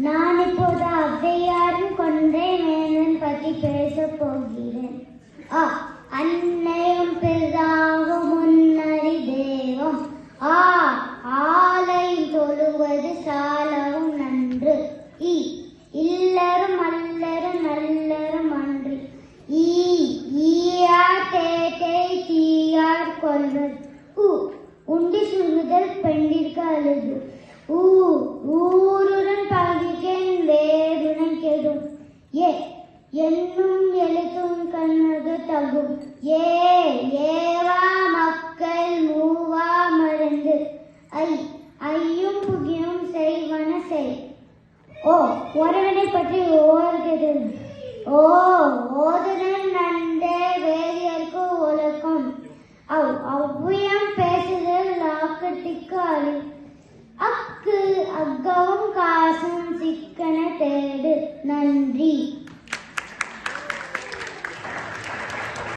நான் இப்போது ஔவையாரும் கொன்றை வேந்தன் பற்றி பேசப் போகிறேன். அன்னையும் பிதாவும் முன்னறி தெய்வம். ஆலையும் தொழுவது சாலவும் நன்று. இல்லரும் அல்லரும் நல்லரும் அன்று. ஈயார் தேட்டை தீயார் கொள்வது. உண்டி சுடுதல் பெண்டிற்கு அழுது. ஊருடன் பகிர்கேன் வேருடன் கெடும். என்னும் எழுத்தும் கண்ணது தகும். ஏவா மக்கள் மூவா மருந்து. ஐயும் புகியும் செய்வன செய். ஒருவனை பற்றி ஓர்கிறது. ஓதுடன் நன்றே வேதியர்க்கு ஒழுக்கம். அவ்வியம் பேசுதல் ஆக்கத்திற்கு அழி. அக்கவும் காசும் சிக்கன தேடு. நன்றி.